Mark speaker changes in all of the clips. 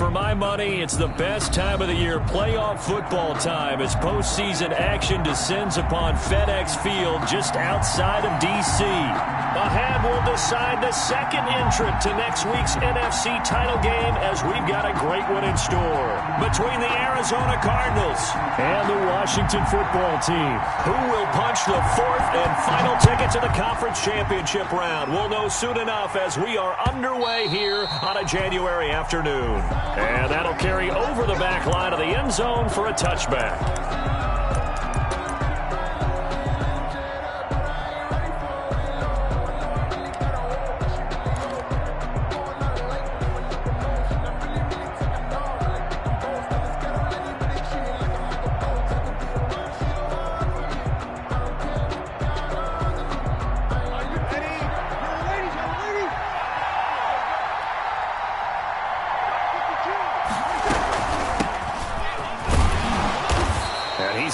Speaker 1: For my money, it's the best time of the year, playoff football time, as postseason action descends upon FedEx Field just outside of D.C. A hand will decide the second entrant to next week's NFC title game, as we've got a great one in store between the Arizona Cardinals and the Washington football team. Who will punch the fourth and final ticket to the conference championship round? We'll know soon enough as we are underway here on a January afternoon. And that'll carry over the back line of the end zone for a touchback.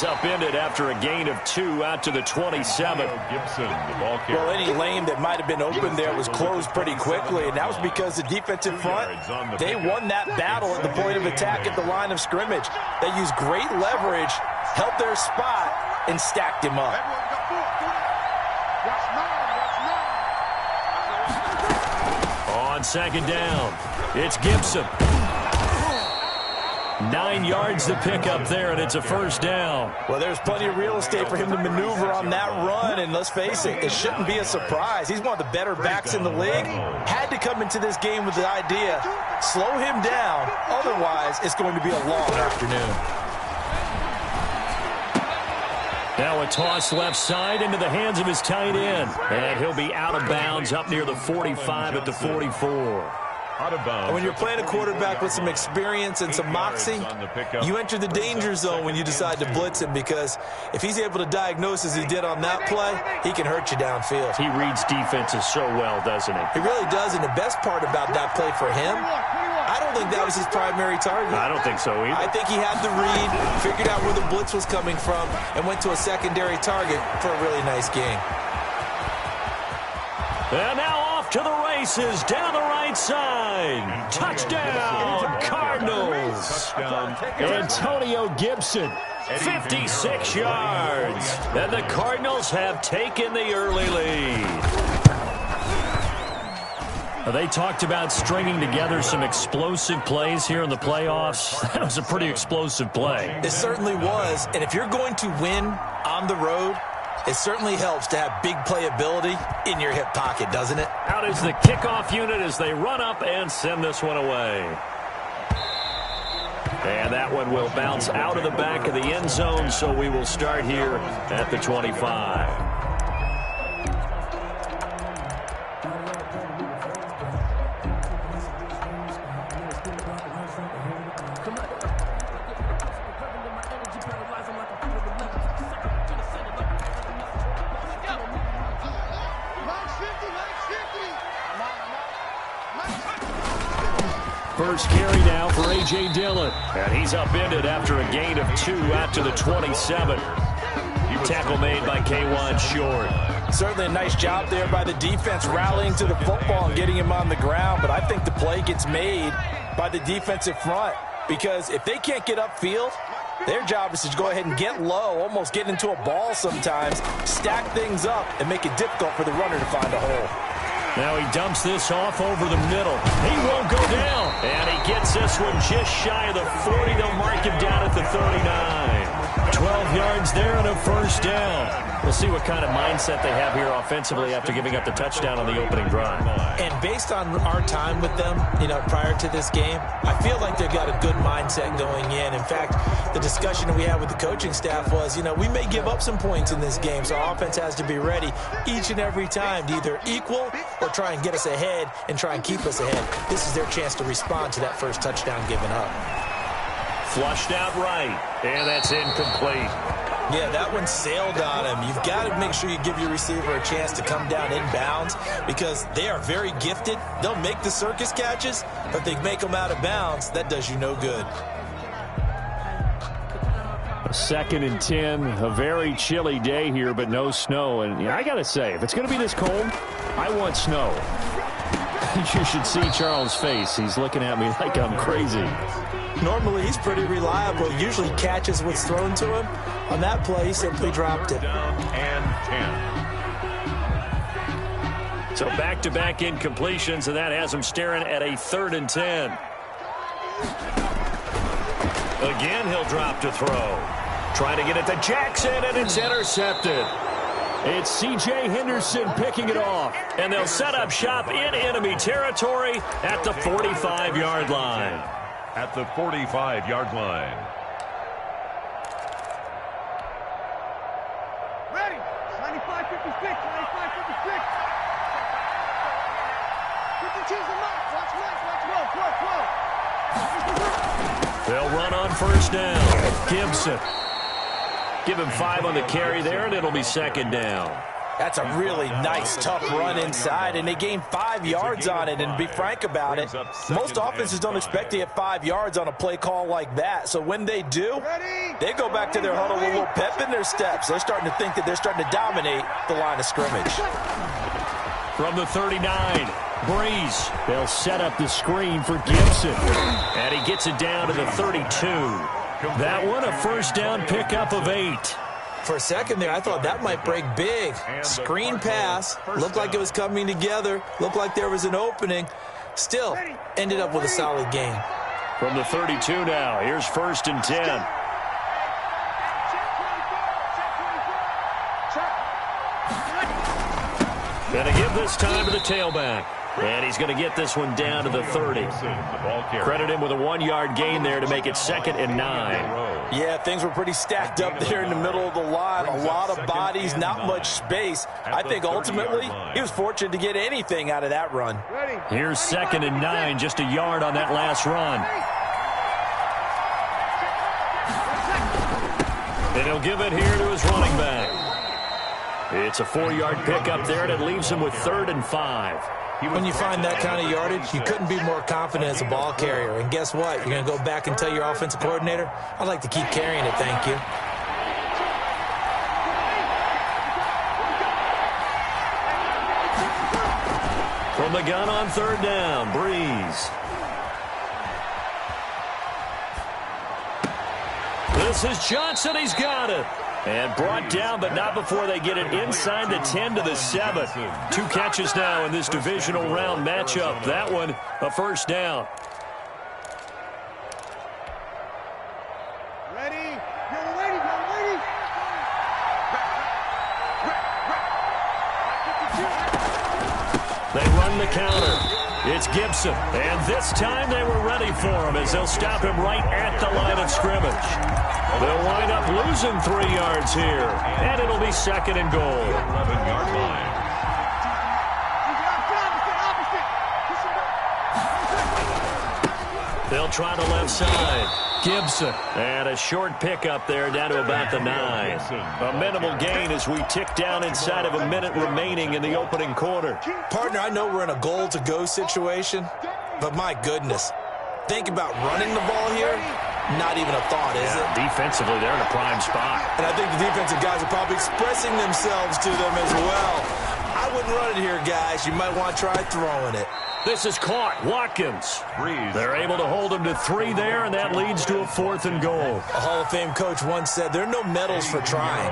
Speaker 1: Upended after a gain of 2 out to the 27.
Speaker 2: Gibson, the ball carrier.
Speaker 3: Well, any lane that might have been open there was closed pretty quickly, and that was because the defensive front, they won that battle at the point of attack at the line of scrimmage. They used great leverage, held their spot, and stacked him up.
Speaker 1: On second down, it's Gibson. 9 yards to pick up there, and it's a first down.
Speaker 3: Well, there's plenty of real estate for him to maneuver on that run, and let's face it, it shouldn't be a surprise. He's one of the better backs in the league. Had to come into this game with the idea, slow him down, otherwise it's going to be a long afternoon.
Speaker 1: Now a toss left side into the hands of his tight end, and he'll be out of bounds up near the 45 at the 44.
Speaker 3: When you're playing a quarterback with some experience and some moxie, you enter the danger zone when you decide to blitz him, because if he's able to diagnose as he did on that play, he can hurt you downfield.
Speaker 1: He reads defenses so well, doesn't he?
Speaker 3: He really does, and the best part about that play for him, I don't think that was his primary target.
Speaker 1: I don't think so either.
Speaker 3: I think he had the read, figured out where the blitz was coming from, and went to a secondary target for a really nice gain.
Speaker 1: And now off to the races, down the right side. Touchdown, Cardinals. Antonio Gibson, 56 yards. And the Cardinals have taken the early lead. They talked about stringing together some explosive plays here in the playoffs. That was a pretty explosive play.
Speaker 3: It certainly was. And if you're going to win on the road, it certainly helps to have big playability in your hip pocket, doesn't it?
Speaker 1: Out is the kickoff unit as they run up and send this one away. And that one will bounce out of the back of the end zone, so we will start here at the 25. First carry now for A.J. Dillon. And he's upended after a gain of 2 out to the 27. Tackle made by K'Wan Short.
Speaker 3: Certainly a nice job there by the defense, rallying to the football and getting him on the ground. But I think the play gets made by the defensive front, because if they can't get upfield, their job is to go ahead and get low, almost get into a ball sometimes, stack things up, and make it difficult for the runner to find a hole.
Speaker 1: Now he dumps this off over the middle. He won't go down. And he gets this one just shy of the 40. They'll mark him down at the 39. 12 yards there and a first down. We'll see what kind of mindset they have here offensively after giving up the touchdown on the opening drive.
Speaker 3: And based on our time with them, prior to this game, I feel like they've got a good mindset going in. In fact, the discussion that we had with the coaching staff was, we may give up some points in this game, so our offense has to be ready each and every time to either equal or try and get us ahead and try and keep us ahead. This is their chance to respond to that first touchdown given up.
Speaker 1: Flushed out right, and that's incomplete.
Speaker 3: Yeah, that one sailed on him. You've got to make sure you give your receiver a chance to come down inbounds, because they are very gifted. They'll make the circus catches, but they make them out of bounds. That does you no good.
Speaker 1: 2nd and 10, a very chilly day here, but no snow. And I got to say, if it's going to be this cold, I want snow. You should see Charles' face. He's looking at me like I'm crazy.
Speaker 3: Normally, he's pretty reliable. Usually catches what's thrown to him. On that play, he simply dropped it.
Speaker 2: Down and 10.
Speaker 1: So back-to-back incompletions, and that has him staring at a 3rd and 10. Again, he'll drop to throw. Trying to get it to Jackson, and it's intercepted. It's C.J. Henderson picking it off, and they'll set up shop in enemy territory at the 45-yard line.
Speaker 2: At the 45-yard line.
Speaker 4: Ready. 95-56. 95-56. 52's the mark. Watch left. Watch well.
Speaker 1: They'll run on 1st down. Gibson. Give him 5 on the carry there, and it'll be 2nd down.
Speaker 3: That's a really nice, tough run inside, and they gained 5 yards on it. And to be frank about it, most offenses don't expect to get 5 yards on a play call like that. So when they do, they go back to their huddle with a little pep in their steps. They're starting to think that they're starting to dominate the line of scrimmage.
Speaker 1: From the 39, Breeze. They'll set up the screen for Gibson. And he gets it down to the 32. That one, a 1st down pickup of 8.
Speaker 3: For a second there, I thought that might break big. Screen pass. Looked like it was coming together. Looked like there was an opening. Still, ended up with a solid gain.
Speaker 1: From the 32 now, here's 1st and 10. Gonna give this time to the tailback. And he's going to get this one down to the 30. Credit him with a 1-yard gain there to make it 2nd and 9.
Speaker 3: Yeah, things were pretty stacked up there in the middle of the line. A lot of bodies, not much space. I think ultimately he was fortunate to get anything out of that run.
Speaker 1: Here's 2nd and 9, just a yard on that last run. And he'll give it here to his running back. It's a 4-yard pickup there, and it leaves him with 3rd and 5.
Speaker 3: When you find that kind of yardage, you couldn't be more confident as a ball carrier. And guess what? You're going to go back and tell your offensive coordinator, I'd like to keep carrying it, thank you.
Speaker 1: From the gun on 3rd down, Breeze. This is Johnson. He's got it. And brought down, but not before they get it inside the 10 to the 7. 2 catches now in this divisional round matchup. That one, a 1st down.
Speaker 4: Ready. You're waiting.
Speaker 1: They run the counter. It's Gibson. And this time they were ready for him as they'll stop him right at the line of scrimmage. They'll wind up losing 3 yards here. And it'll be 2nd and goal.
Speaker 2: 11-yard line.
Speaker 1: They'll try the left side. Gibson. And a short pickup there down to about the 9. A minimal gain as we tick down inside of a minute remaining in the opening quarter.
Speaker 3: Partner, I know we're in a goal-to-go situation, but my goodness. Think about running the ball here. Not even a thought, is it?
Speaker 1: Defensively, they're in a prime spot.
Speaker 3: And I think the defensive guys are probably expressing themselves to them as well. I wouldn't run it here, guys. You might want to try throwing it.
Speaker 1: This is caught. Watkins. They're able to hold him to 3 there, and that leads to a 4th and goal.
Speaker 3: A Hall of Fame coach once said, there are no medals for trying.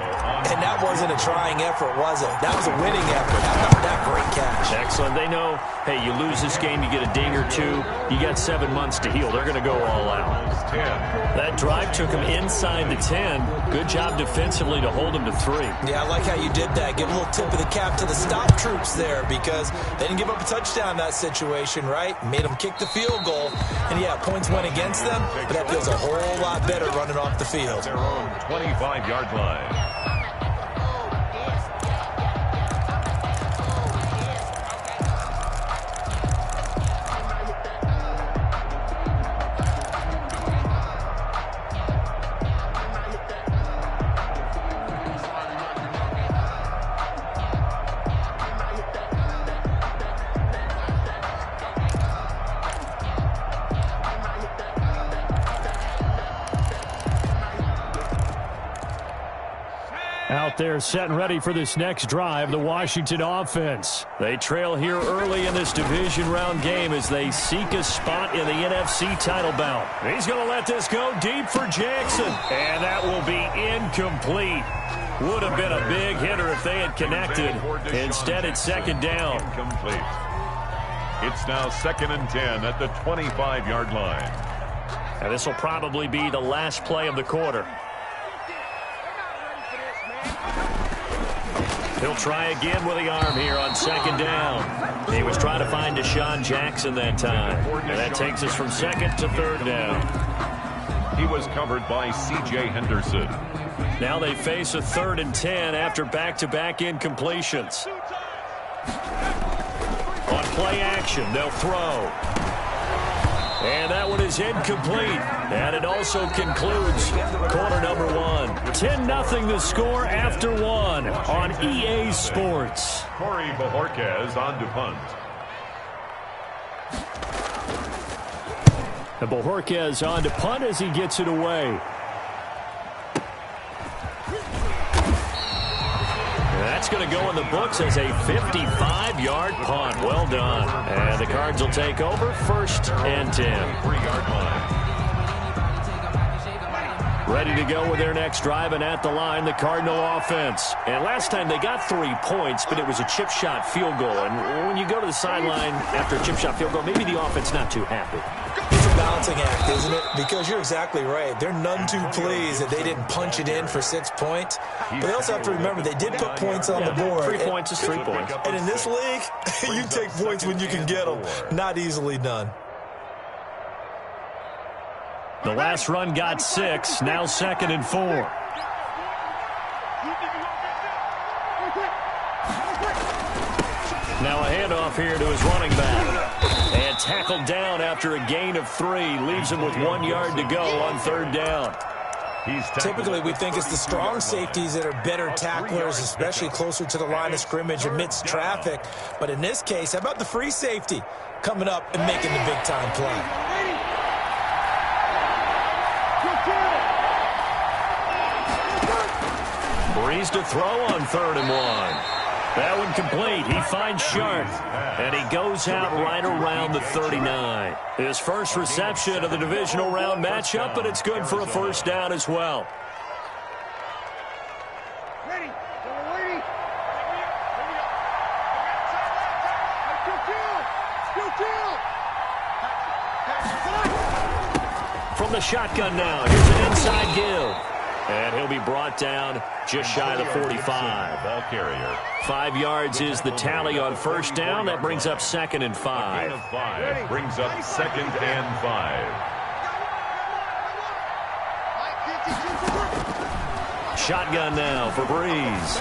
Speaker 3: And that wasn't a trying effort, was it? That was a winning effort. How about that great catch?
Speaker 1: Excellent. They know, hey, you lose this game, you get a ding or 2. You got 7 months to heal. They're going to go all out. That drive took him inside the 10. Good job defensively to hold him to 3.
Speaker 3: Yeah, I like how you did that. Give a little tip of the cap to the stop troops there because they didn't give up a touchdown in that situation, right? Made them kick the field goal. And, yeah, points went against them, but that feels a whole lot better running off the field.
Speaker 2: Their own 25-yard line.
Speaker 1: Out there set and ready for this next drive, the Washington offense. They trail here early in this division round game as they seek a spot in the NFC title bout. He's going to let this go deep for Jackson. And that will be incomplete. Would have been a big hitter if they had connected. Instead, it's second down.
Speaker 2: Incomplete. It's now 2nd and 10 at the 25-yard line.
Speaker 1: And this will probably be the last play of the quarter. He'll try again with the arm here on second down. He was trying to find Deshaun Jackson that time. And that takes us from second to third down.
Speaker 2: He was covered by C.J. Henderson.
Speaker 1: Now they face a 3rd and 10 after back-to-back incompletions. On play action, they'll throw. And that one is incomplete. And it also concludes quarter number 1. 10-0 the score after 1 on EA Sports.
Speaker 2: Corey Bojorquez on to punt.
Speaker 1: And Bojorquez on to punt as he gets it away. That's going to go in the books as a 55-yard punt. Well done. And the Cards will take over 1st and 10.
Speaker 2: 3-yard line.
Speaker 1: Ready to go with their next drive, and at the line, the Cardinal offense. And last time they got 3 points, but it was a chip shot field goal. And when you go to the sideline after a chip shot field goal, maybe the offense not too happy.
Speaker 3: It's a balancing act, isn't it? Because you're exactly right. They're none too pleased that they didn't punch it in for 6 points. But they also have to remember they did put points on the board.
Speaker 1: 3 points is 3 points.
Speaker 3: And in this league, you take points when you can get them. Not easily done.
Speaker 1: The last run got 6. Now 2nd and 4. Now a handoff here to his running back. And tackled down after a gain of 3. Leaves him with 1 yard to go on 3rd down.
Speaker 3: Typically, we think it's the strong safeties that are better tacklers, especially closer to the line of scrimmage amidst traffic. But in this case, how about the free safety coming up and making the big-time play?
Speaker 1: Breeze to throw on 3rd and 1. That one complete. He finds Sharp, and he goes out right around the 39. His first reception of the divisional round matchup, but it's good for a 1st down as well.
Speaker 4: Ready.
Speaker 1: From the shotgun now, here's an inside give. And he'll be brought down just shy of the 45.
Speaker 2: Ball carrier.
Speaker 1: 5 yards is the tally on 1st down. That brings up 2nd and 5.
Speaker 2: Gain of 5 brings up 2nd and 5.
Speaker 1: Shotgun now for Breeze.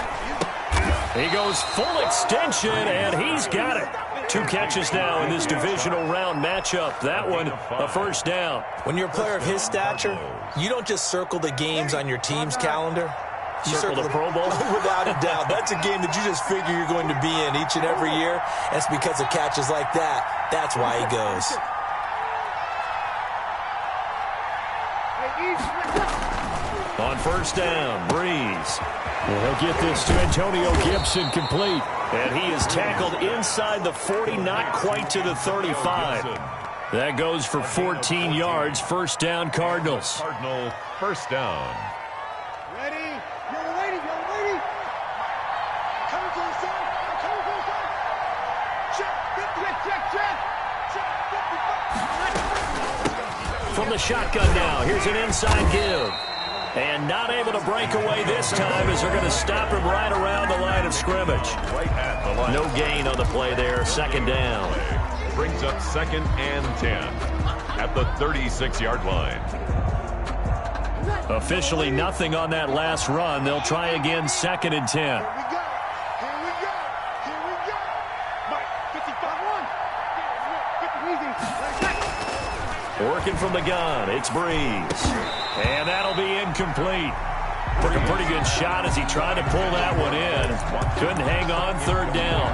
Speaker 1: He goes full extension, and he's got it. 2 catches now in this divisional round matchup. That one, a 1st down.
Speaker 3: When you're a player of his stature, you don't just circle the games on your team's calendar. You
Speaker 1: circle the Pro Bowl?
Speaker 3: Without a doubt. That's a game that you just figure you're going to be in each and every year. That's because of catches like that. That's why he goes.
Speaker 1: On 1st down, Breeze. And he'll get this to Antonio Gibson complete. And he is tackled inside the 40, not quite to the 35. That goes for 14 yards. 1st down, Cardinals.
Speaker 2: Cardinal 1st down.
Speaker 4: Ready. You're waiting. Coming to the side. Check.
Speaker 1: From the shotgun now, here's an inside give. And not able to break away this time as they're going to stop him right around the line of scrimmage.
Speaker 2: Right at the line.
Speaker 1: No gain on the play there. 2nd down.
Speaker 2: Brings up 2nd and 10 at the 36-yard line.
Speaker 1: Officially nothing on that last run. They'll try again 2nd and 10.
Speaker 4: Here we go. Mike, 55-1.
Speaker 1: Working from the gun, it's Breeze. And that'll be incomplete. Took a pretty good shot as he tried to pull that one in. Couldn't hang on 3rd down.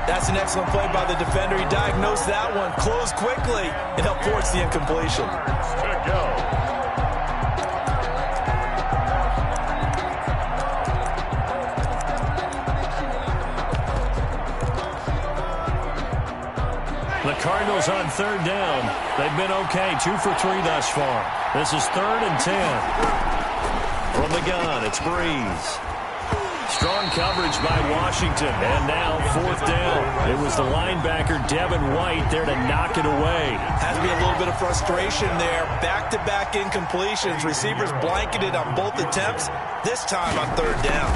Speaker 3: That's an excellent play by the defender. He diagnosed that one, closed quickly, and helped force the incompletion.
Speaker 2: To go.
Speaker 1: Cardinals on third down. They've been okay, 2 for 3 thus far. This is 3rd and 10. From the gun, it's Breeze. Strong coverage by Washington, and now 4th down. It was the linebacker Devin White there to knock it away.
Speaker 3: Has to be a little bit of frustration there. Back-to-back incompletions. Receivers blanketed on both attempts, this time on 3rd down.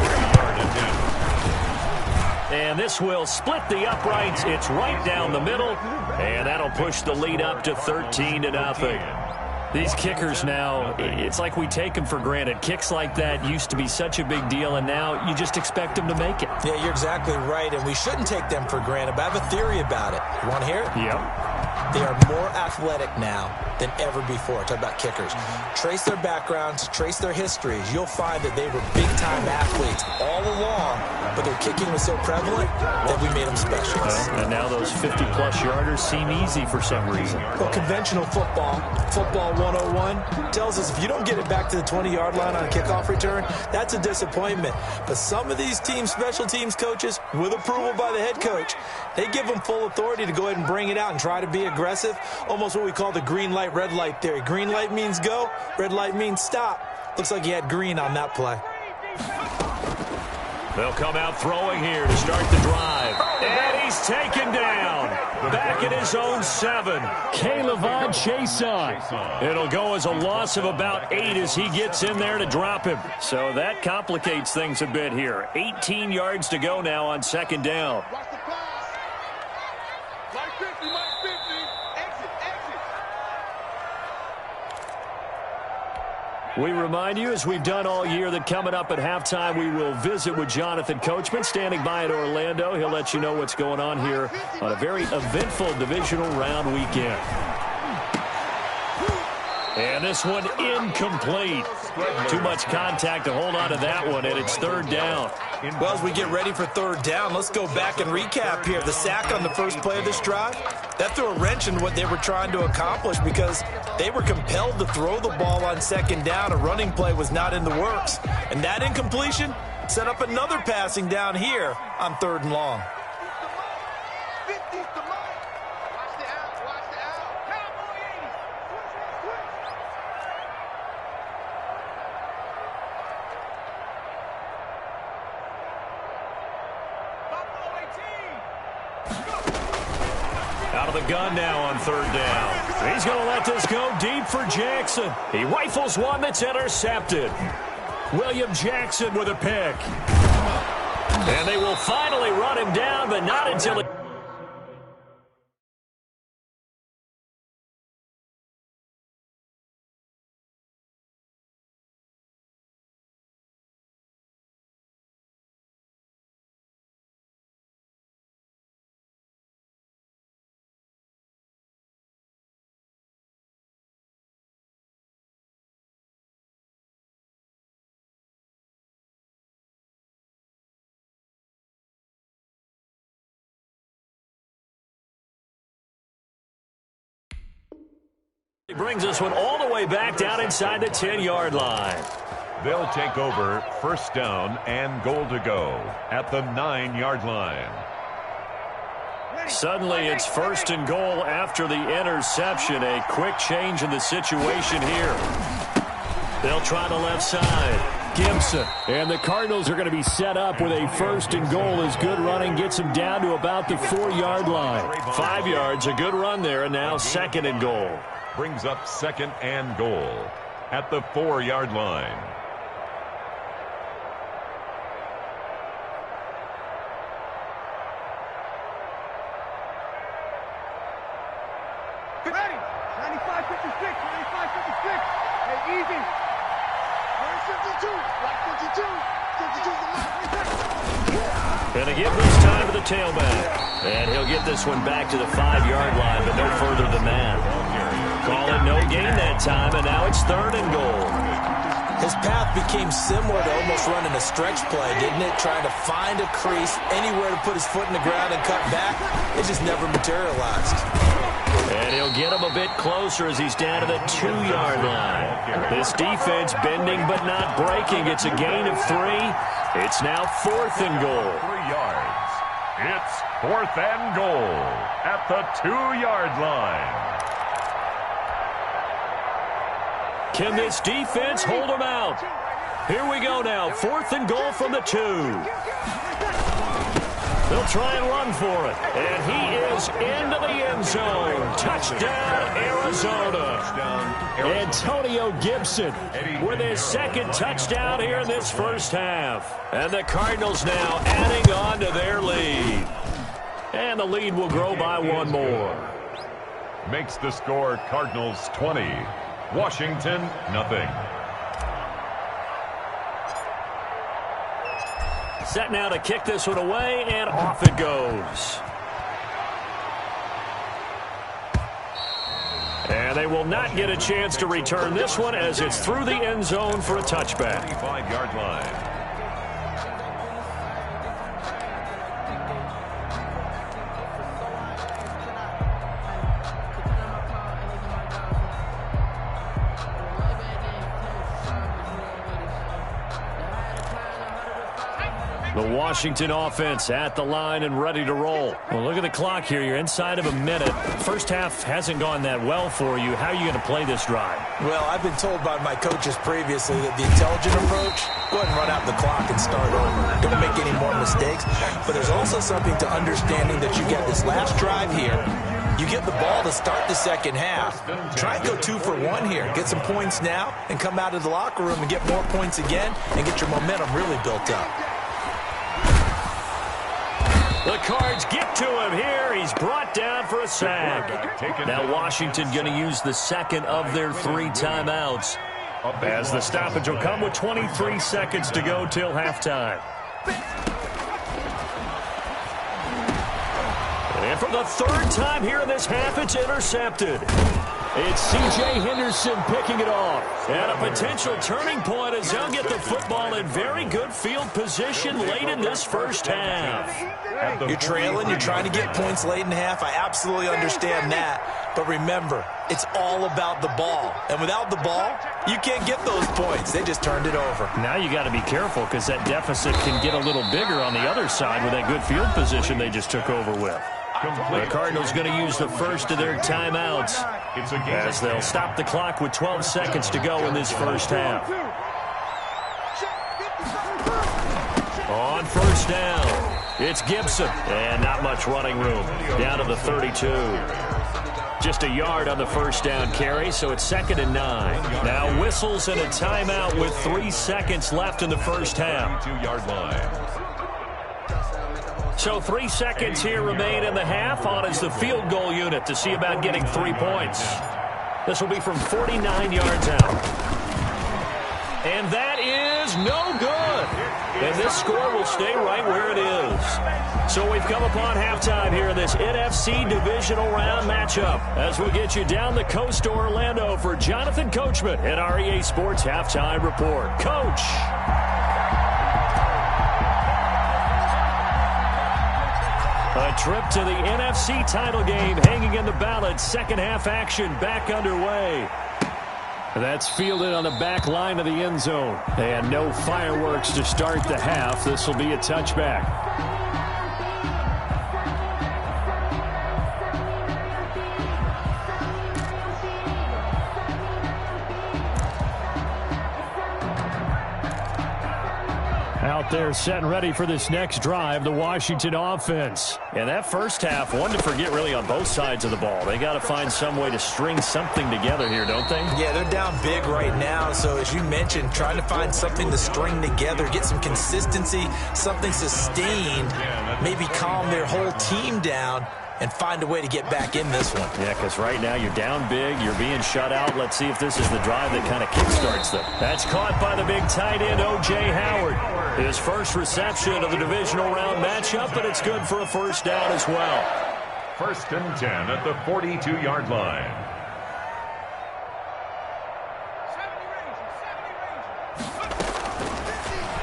Speaker 1: And this will split the uprights. It's right down the middle, and that'll push the lead up to 13-0. These kickers now, it's like we take them for granted. Kicks like that used to be such a big deal, and now you just expect them to make it.
Speaker 3: Yeah, you're exactly right, and we shouldn't take them for granted, but I have a theory about it. You want to hear it?
Speaker 1: Yep.
Speaker 3: They are more athletic now than ever before. Talk about kickers. Trace their backgrounds, trace their histories. You'll find that they were big-time athletes all along, but their kicking was so prevalent that we made them specialists.
Speaker 1: And now those 50-plus yarders seem easy for some reason.
Speaker 3: Well, conventional football 101, tells us if you don't get it back to the 20-yard line on a kickoff return, that's a disappointment. But some of these teams, special teams coaches, with approval by the head coach, they give them full authority to go ahead and bring it out and try to be aggressive, almost what we call the green light, red light theory. Green light means go, red light means stop. Looks like he had green on that play.
Speaker 1: They'll come out throwing here to start the drive. And he's taken down. Back at his own 7. K'Lavon Chaisson. It'll go as a loss of about 8 as he gets in there to drop him. So that complicates things a bit here. 18 yards to go now on 2nd down.
Speaker 4: Watch the pass. Like 50, like 50. Exit, exit.
Speaker 1: We remind you, as we've done all year, that coming up at halftime, we will visit with Jonathan Coachman, standing by in Orlando. He'll let you know what's going on here on a very eventful divisional round weekend. And this one incomplete. Too much contact to hold on to that one, and it's 3rd down.
Speaker 3: Well, as we get ready for 3rd down, let's go back and recap here. The sack on the first play of this drive, that threw a wrench in what they were trying to accomplish because they were compelled to throw the ball on 2nd down. A running play was not in the works. And that incompletion set up another passing down here on 3rd and long.
Speaker 4: 50's the line. Watch the out, watch the out. Cowboy 80.
Speaker 1: Out of the gun now on 3rd down. He's going to let this go deep for Jackson. He rifles one that's intercepted. William Jackson with a pick. And they will finally run him down, but not until it... He brings this one all the way back down inside the 10-yard line.
Speaker 2: They'll take over 1st down and goal to go at the 9-yard line.
Speaker 1: Suddenly it's 1st and goal after the interception. A quick change in the situation here. They'll try the left side. Gibson. And the Cardinals are going to be set up with a 1st and goal as good running gets them down to about the 4-yard line. 5 yards, a good run there, and now 2nd and goal.
Speaker 2: Brings up 2nd and goal at the 4-yard line.
Speaker 4: Ready. 95, 56, 95, 56. Hey, easy. 52, like 52. 52's the line.
Speaker 1: And to give this time to the tailback. And he'll get this one back to the 5-yard line, but no further than that. Call it no gain that time, and now it's 3rd and goal.
Speaker 3: His path became similar to almost running a stretch play, didn't it? Trying to find a crease, anywhere to put his foot in the ground and cut back. It just never materialized.
Speaker 1: And he'll get him a bit closer as he's down to the 2-yard line. This defense bending but not breaking. It's a gain of 3. It's now 4th and goal.
Speaker 2: 3 yards. It's 4th and goal at the 2-yard line.
Speaker 1: Can this defense hold them out? Here we go now. 4th and goal from the 2. They'll try and run for it. And he is into the end zone. Touchdown, Arizona. Antonio Gibson with his second touchdown here in this first half. And the Cardinals now adding on to their lead. And the lead will grow by one more.
Speaker 2: Makes the score Cardinals 20. Washington, nothing.
Speaker 1: Set now to kick this one away, and off it goes. And they will not get a chance to return this one as it's through the end zone for a touchback.
Speaker 2: 25-yard line.
Speaker 1: The Washington offense at the line and ready to roll. Well, look at the clock here. You're inside of a minute. First half hasn't gone that well for you. How are you going to play this drive?
Speaker 3: Well, I've been told by my coaches previously that the intelligent approach, go ahead and run out the clock and start over. Don't make any more mistakes. But there's also something to understanding that you get this last drive here. You get the ball to start the second half. Try and go 2 for 1 here. Get some points now and come out of the locker room and get more points again and get your momentum really built up.
Speaker 1: The Cards get to him here. He's brought down for a sack. Now Washington going to use the second of their 3 timeouts, as the stoppage will come with 23 seconds to go till halftime. And for the 3rd time here in this half, it's intercepted. It's C.J. Henderson picking it off. And a potential turning point as they'll get the football in very good field position late in this first half.
Speaker 3: You're trailing. You're trying to get points late in half. I absolutely understand that. But remember, it's all about the ball. And without the ball, you can't get those points. They just turned it over.
Speaker 1: Now you got to be careful because that deficit can get a little bigger on the other side with that good field position they just took over with. The Cardinals going to use the first of their timeouts as they'll stop the clock with 12 seconds to go in this first half. On first down, it's Gibson, and not much running room. Down to the 32. Just a yard on the first down carry, so it's 2nd and 9. Now whistles and a timeout with 3 seconds left in the first half.
Speaker 2: 2-yard line.
Speaker 1: So 3 seconds here remain in the half. On is the field goal unit to see about getting 3 points. This will be from 49 yards out. And that is no good. And this score will stay right where it is. So we've come upon halftime here in this NFC Divisional Round matchup as we get you down the coast to Orlando for Jonathan Coachman at our EA Sports Halftime Report. Coach. A trip to the NFC title game hanging in the balance. Second half action back underway. That's fielded on the back line of the end zone. And no fireworks to start the half. This will be a touchback. Out there set and ready for this next drive, the Washington offense. And that first half, one to forget really on both sides of the ball. They got to find some way to string something together here, don't they?
Speaker 3: Yeah, they're down big right now. So as you mentioned, trying to find something to string together, get some consistency, something sustained, maybe calm their whole team down and find a way to get back in this one.
Speaker 1: Yeah, because right now you're down big, you're being shut out. Let's see if this is the drive that kind of kickstarts them. That's caught by the big tight end, O.J. Howard. His first reception of the divisional round matchup, but it's good for a first down as well.
Speaker 2: 1st and 10 at the 42-yard line.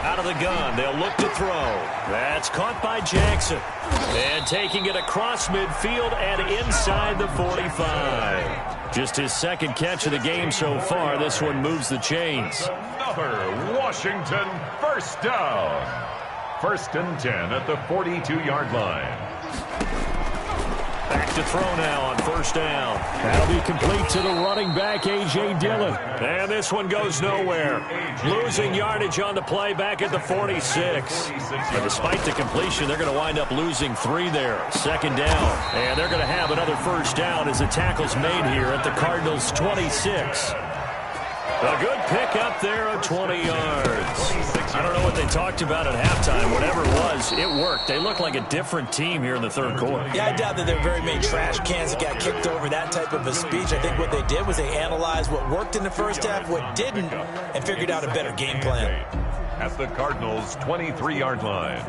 Speaker 1: Out of the gun, they'll look to throw. That's caught by Jackson. And taking it across midfield and inside the 45. Just his second catch of the game so far. This one moves the chains.
Speaker 2: Another Washington first down. First and 10 at the 42-yard line.
Speaker 1: Back to throw now on first down. That'll be complete to the running back, A.J. Dillon. And this one goes nowhere. Losing yardage on the play back at the 46. But despite the completion, they're going to wind up losing 3 there. Second down. And they're going to have another first down as the tackle's made here at the Cardinals' 26. A good pick up there of 20 yards. I don't know what they talked about at halftime. Whatever it was, it worked. They look like a different team here in the third quarter.
Speaker 3: Yeah, I doubt that there are very many trash cans that got kicked over that type of a speech. I think what they did was they analyzed what worked in the first half, what didn't, and figured out a better game plan.
Speaker 2: At the Cardinals' 23-yard line.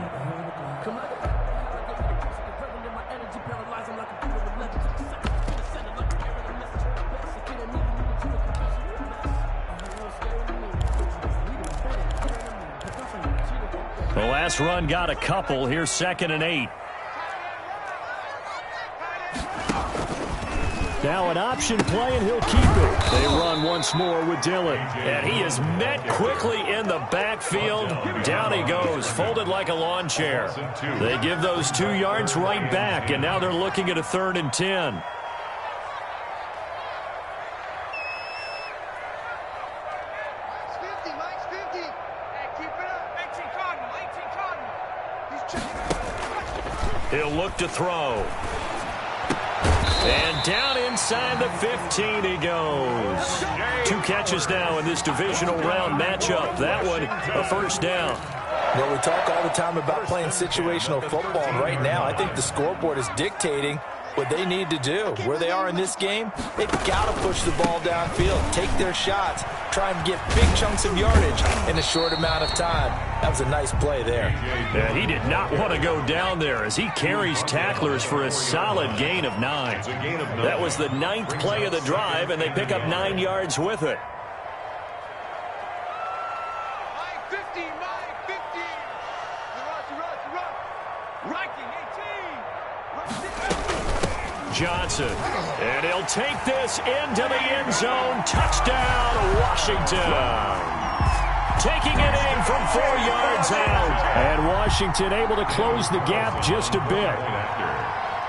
Speaker 1: The last run got a couple. Here's 2nd and 8. Now an option play, and he'll keep it. They run once more with Dillon. And he is met quickly in the backfield. Down he goes, folded like a lawn chair. They give those 2 yards right back, and now they're looking at a 3rd and 10. He'll look to throw. And down inside the 15 he goes. 2 catches now in this divisional round matchup. That one, a first down.
Speaker 3: Well, we talk all the time about playing situational football, and right now I think the scoreboard is dictating what they need to do. Where they are in this game, they've got to push the ball downfield, take their shots, try and get big chunks of yardage in a short amount of time. That was a nice play there.
Speaker 1: Yeah, he did not want to go down there as he carries tacklers for a solid gain of 9. That was the 9th play of the drive, and they pick up 9 yards with it. Johnson, and he'll take this into the end zone. Touchdown, Washington. Taking it in from 4 yards out. And Washington able to close the gap just a bit.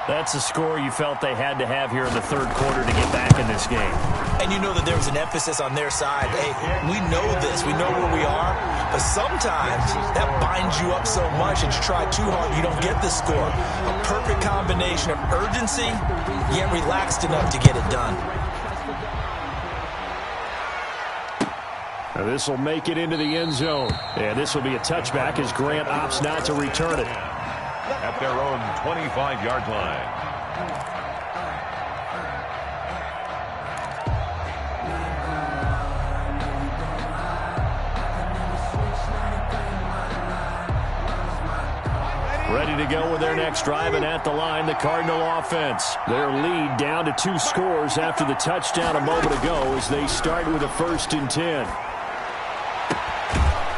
Speaker 1: That's a score you felt they had to have here in the third quarter to get back in this game.
Speaker 3: And you know that there was an emphasis on their side. Hey, we know this. We know where we are. But sometimes that binds you up so much and you try too hard, you don't get the score. A perfect combination of urgency, yet relaxed enough to get it done.
Speaker 1: Now this will make it into the end zone. And this will be a touchback as Grant opts not to return it.
Speaker 2: At their own 25-yard line.
Speaker 1: Ready to go with their next drive, and at the line, the Cardinal offense. Their lead down to 2 scores after the touchdown a moment ago as they start with a 1st and 10.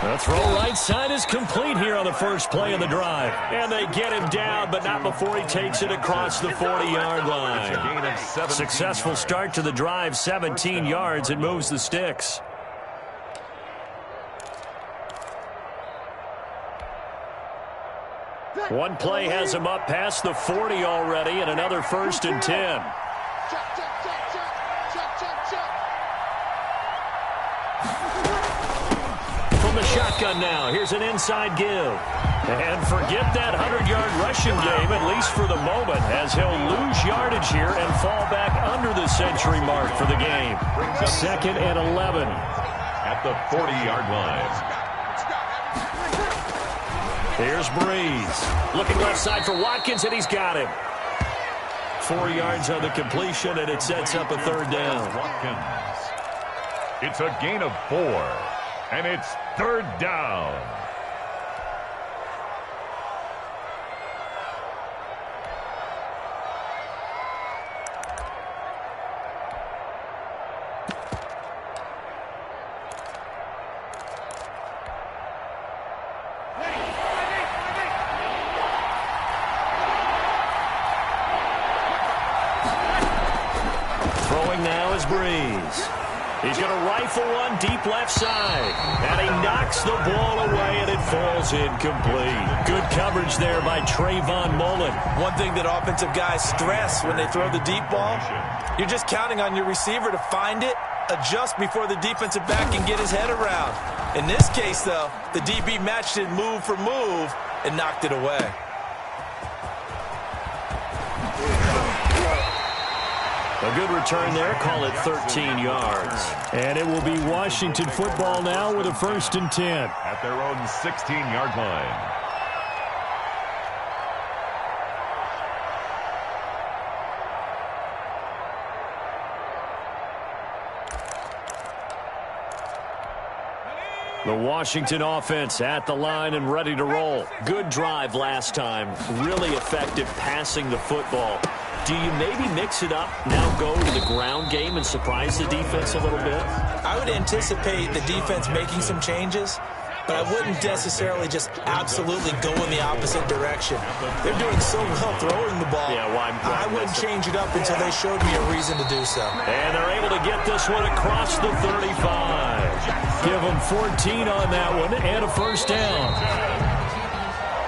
Speaker 1: The throw right side is complete here on the first play of the drive. And they get him down, but not before he takes it across the 40-yard line. Successful start to the drive, 17 yards, and moves the sticks. One play has him up past the 40 already, and another 1st and 10. From the shotgun now, here's an inside give. And forget that 100-yard rushing game, at least for the moment, as he'll lose yardage here and fall back under the century mark for the game. 2nd and 11.
Speaker 2: At the 40-yard line.
Speaker 1: Here's Breeze. Looking left side for Watkins, and he's got him. 4 yards on the completion, and it sets up a 3rd down.
Speaker 2: Watkins. It's a gain of 4, and it's 3rd down.
Speaker 1: He's going to rifle one deep left side. And he knocks the ball away, and it falls incomplete. Good coverage there by Trayvon Mullen.
Speaker 3: One thing that offensive guys stress when they throw the deep ball, you're just counting on your receiver to find it, adjust before the defensive back can get his head around. In this case, though, the DB matched it move for move and knocked it away.
Speaker 1: A good return there. Call it 13 yards. And it will be Washington football now with a 1st and 10.
Speaker 2: At their own 16-yard line.
Speaker 1: The Washington offense at the line and ready to roll. Good drive last time. Really effective passing the football. Do you maybe mix it up, now go to the ground game and surprise the defense a little bit?
Speaker 3: I would anticipate the defense making some changes, but I wouldn't necessarily just absolutely go in the opposite direction. They're doing so well throwing the ball.
Speaker 1: Yeah,
Speaker 3: I wouldn't change it up until they showed me a reason to do so.
Speaker 1: And they're able to get this one across the 35. Give them 14 on that one and a 1st down.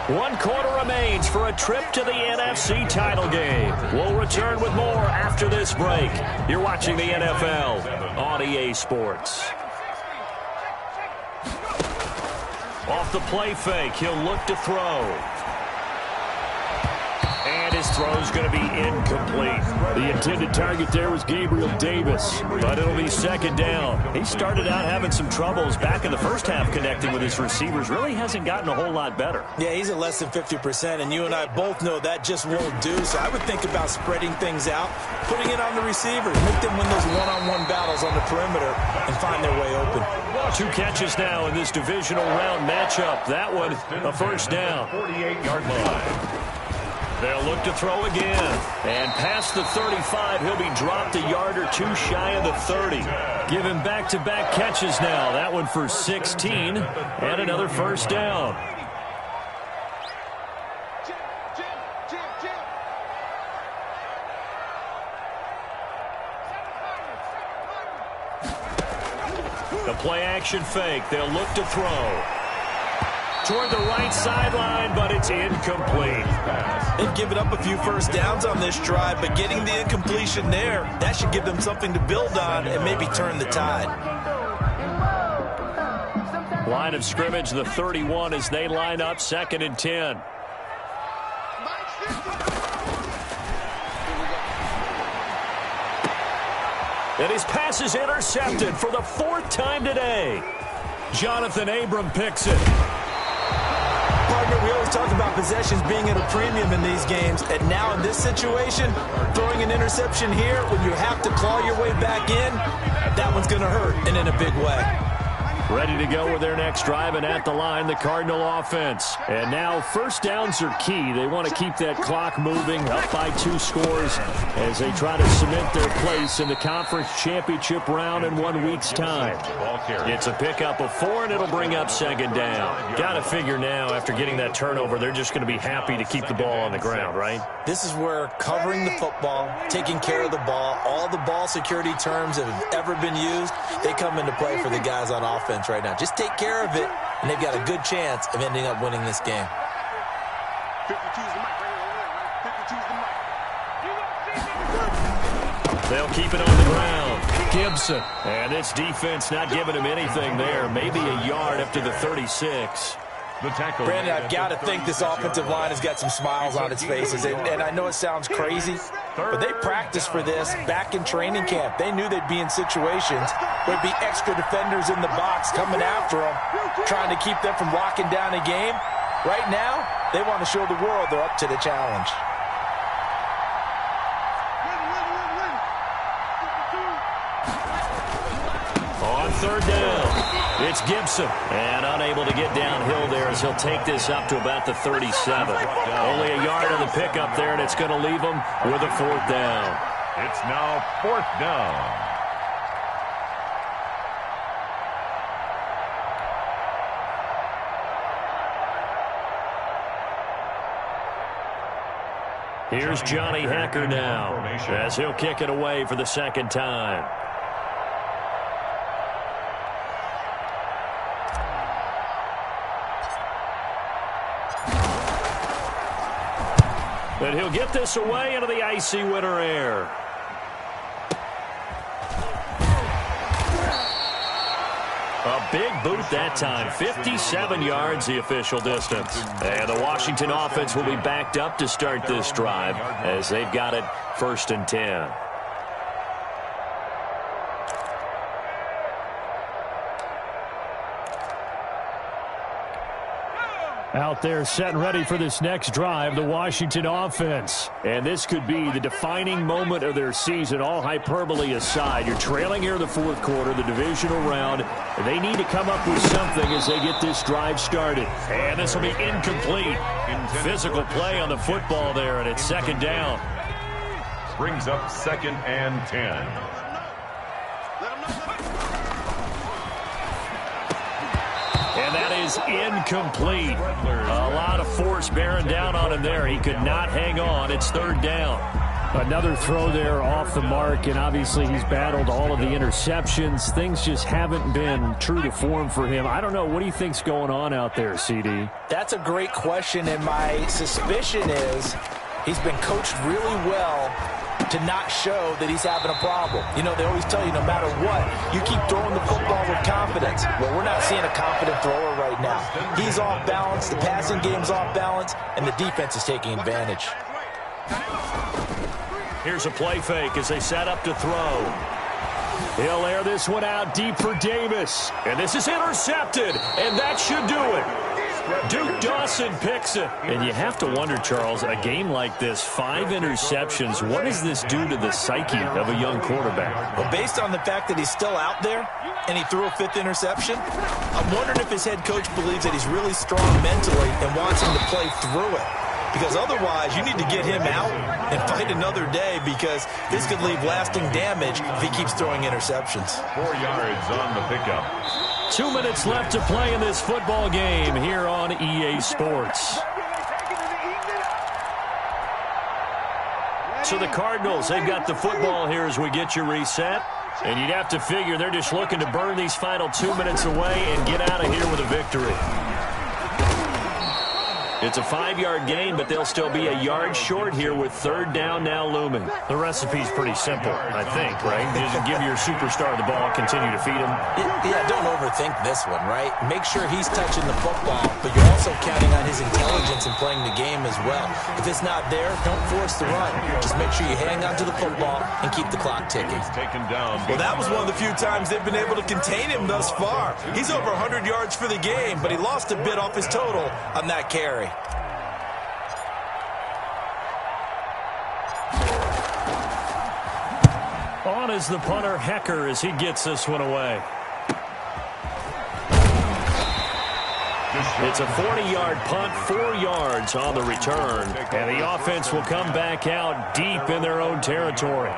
Speaker 1: 1 quarter remains for a trip to the NFC title game. We'll return with more after this break. You're watching the NFL on EA Sports. Off the play fake, he'll look to throw. And his throw's going to be incomplete. The intended target there was Gabriel Davis, but it'll be 2nd down. He started out having some troubles back in the first half connecting with his receivers. Really hasn't gotten a whole lot better.
Speaker 3: Yeah, he's at less than 50%, and you and I both know that just won't do. So I would think about spreading things out, putting it on the receivers, make them win those one-on-one battles on the perimeter and find their way open.
Speaker 1: 2 catches now in this divisional round matchup. That one, a 1st down.
Speaker 2: 48-yard line.
Speaker 1: They'll look to throw again. And past the 35, he'll be dropped a yard or 2 shy of the 30. Give him back-to-back catches now. That one for 16 and another 1st down. The play-action fake. They'll look to throw. Toward the right sideline, but it's incomplete.
Speaker 3: They've given up a few 1st downs on this drive, but getting the incompletion there, that should give them something to build on and maybe turn the tide.
Speaker 1: Line of scrimmage, the 31 as they line up, 2nd and 10. And his pass is intercepted for the 4th time today. Jonathan Abram picks it.
Speaker 3: Partner, we always talk about possessions being at a premium in these games, and now in this situation, throwing an interception here when you have to claw your way back in, that one's going to hurt, and in a big way.
Speaker 1: Ready to go with their next drive, and at the line, the Cardinal offense. And now 1st downs are key. They want to keep that clock moving, up by 2 scores as they try to cement their place in the conference championship round in 1 week's time. It's a pickup of 4, and it'll bring up 2nd down. Got to figure now, after getting that turnover, they're just going to be happy to keep the ball on the ground, right?
Speaker 3: This is where covering the football, taking care of the ball, all the ball security terms that have ever been used, they come into play for the guys on offense right now. Just take care of it, and they've got a good chance of ending up winning this game.
Speaker 1: They'll keep it on the ground. Gibson. And this defense not giving him anything there. Maybe a yard up to the 36.
Speaker 3: Brandon, I've got to think this offensive line has got some smiles on its faces. And I know it sounds crazy, but they practiced for this back in training camp. They knew they'd be in situations where there'd be extra defenders in the box coming after them, trying to keep them from locking down a game. Right now, they want to show the world they're up to the challenge.
Speaker 1: On 3rd down. It's Gibson, and unable to get downhill there as he'll take this up to about the 37. Only a yard on the pickup there, and it's going to leave him with a 4th down.
Speaker 2: It's now 4th down.
Speaker 1: Here's Johnny Hekker now as he'll kick it away for the 2nd time. And he'll get this away into the icy winter air. A big boot that time. 57 yards the official distance. And the Washington offense will be backed up to start this drive as they've got it 1st and 10.
Speaker 5: Out there set and ready for this next drive, the Washington offense.
Speaker 1: And this could be the defining moment of their season, all hyperbole aside. You're trailing here in the 4th quarter, the divisional round. And they need to come up with something as they get this drive started. And this will be incomplete. Physical play on the football there, and it's 2nd down.
Speaker 2: Brings up 2nd and 10.
Speaker 1: And that is incomplete. A lot of force bearing down on him there. He could not hang on. It's 3rd down.
Speaker 5: Another throw there off the mark, and obviously he's battled all of the interceptions. Things just haven't been true to form for him. I don't know. What do you think's going on out there, CD?
Speaker 3: That's a great question, and my suspicion is he's been coached really well to not show that he's having a problem. You know, they always tell you no matter what, you keep throwing the football with confidence. Well, we're not seeing a confident thrower right now. He's off balance, the passing game's off balance, and the defense is taking advantage.
Speaker 1: Here's a play fake as they set up to throw. He'll air this one out deep for Davis. And this is intercepted, and that should do it. Duke Dawson picks it. And you have to wonder, Charles, a game like this, 5 interceptions, what does this do to the psyche of a young quarterback?
Speaker 3: Well, based on the fact that he's still out there and he threw a 5th interception, I'm wondering if his head coach believes that he's really strong mentally and wants him to play through it. Because otherwise, you need to get him out and fight another day, because this could leave lasting damage if he keeps throwing interceptions.
Speaker 2: 4 yards on the pickup.
Speaker 1: 2 minutes left to play in this football game here on EA Sports. So the Cardinals, they've got the football here as we get you reset. And you'd have to figure they're just looking to burn these final 2 minutes away and get out of here with a victory. It's a 5-yard gain, but they'll still be a yard short here with 3rd down now looming.
Speaker 5: The recipe's pretty simple, I think, right?
Speaker 1: Just give your superstar the ball, continue to feed him.
Speaker 3: Yeah, don't overthink this one, right? Make sure he's touching the football, but you're also counting on his intelligence in playing the game as well. If it's not there, don't force the run. Just make sure you hang on to the football and keep the clock ticking.
Speaker 2: Taken down.
Speaker 3: Well, that was one of the few times they've been able to contain him thus far. He's over 100 yards for the game, but he lost a bit off his total on that carry.
Speaker 1: On is the punter, Hecker, as he gets this one away. It's a 40-yard punt, 4 yards on the return. And the offense will come back out deep in their own territory.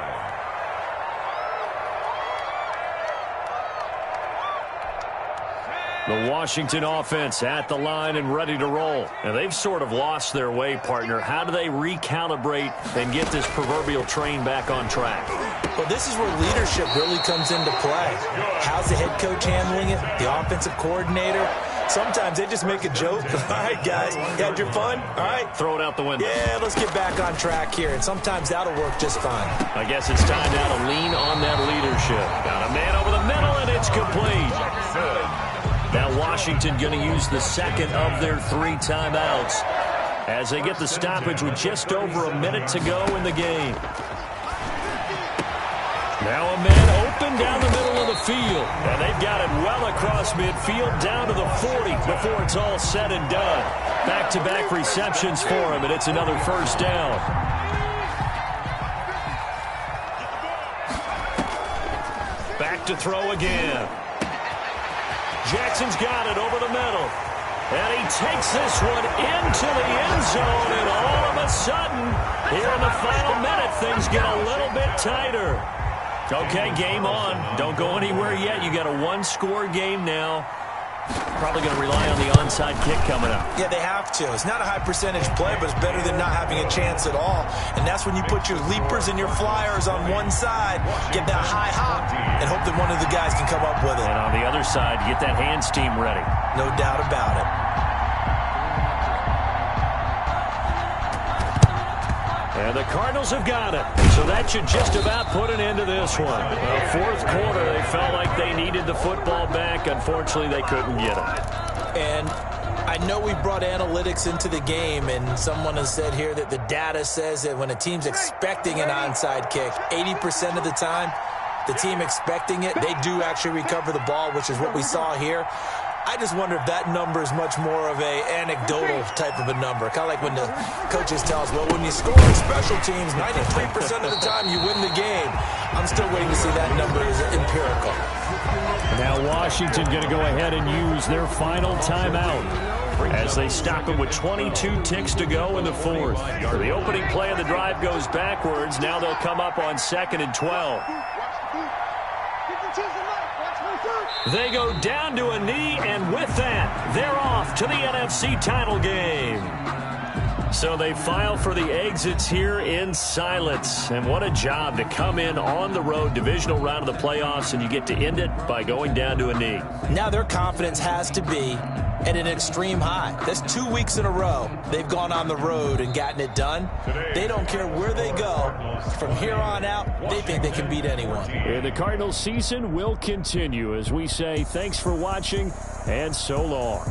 Speaker 1: The Washington offense at the line and ready to roll. And they've sort of lost their way, partner. How do they recalibrate and get this proverbial train back on track?
Speaker 3: Well, this is where leadership really comes into play. How's the head coach handling it? The offensive coordinator? Sometimes they just make a joke. All right, guys, you had your fun? All right.
Speaker 1: Throw it out the window.
Speaker 3: Yeah, let's get back on track here. And sometimes that'll work just fine.
Speaker 1: I guess it's time now to lean on that leadership. Got a man over the middle, and it's complete. Now Washington going to use the 2nd of their 3 timeouts as they get the stoppage with just over a minute to go in the game. Now a man open down the middle of the field. And they've got it well across midfield down to the 40 before it's all said and done. Back-to-back receptions for him, and it's another 1st down. Back to throw again. Jackson's got it over the middle. And he takes this one into the end zone. And all of a sudden, here in the final minute, things get a little bit tighter. Okay, game on. Don't go anywhere yet. You got a 1-score game now. Probably going to rely on the onside kick coming up.
Speaker 3: Yeah, they have to. It's not a high percentage play, but it's better than not having a chance at all. And that's when you put your leapers and your flyers on one side, get that high hop, and hope that one of the guys can come up with it.
Speaker 1: And on the other side, get that hands team ready.
Speaker 3: No doubt about it.
Speaker 1: And the Cardinals have got it. So that should just about put an end to this one. Fourth quarter, they felt like they needed the football back. Unfortunately, they couldn't get it.
Speaker 3: And I know we brought analytics into the game, and someone has said here that the data says that when a team's expecting an onside kick, 80% of the time, the team expecting it, they do actually recover the ball, which is what we saw here. I just wonder if that number is much more of a anecdotal type of a number. Kind of like when the coaches tell us, well, when you score on special teams, 93% of the time you win the game. I'm still waiting to see that number is empirical.
Speaker 5: Now Washington going to go ahead and use their final timeout as they stop it with 22 ticks to go in the fourth. The opening play of the drive goes backwards. Now they'll come up on 2nd and 12. They go down to a knee, and with that, they're off to the NFC title game. So they file for the exits here in silence. And what a job to come in on the road, divisional round of the playoffs, and you get to end it by going down to a knee.
Speaker 3: Now their confidence has to be at an extreme high. That's 2 weeks in a row they've gone on the road and gotten it done. They don't care where they go. From here on out, they think they can beat anyone.
Speaker 5: And the Cardinals season will continue as we say thanks for watching and so long.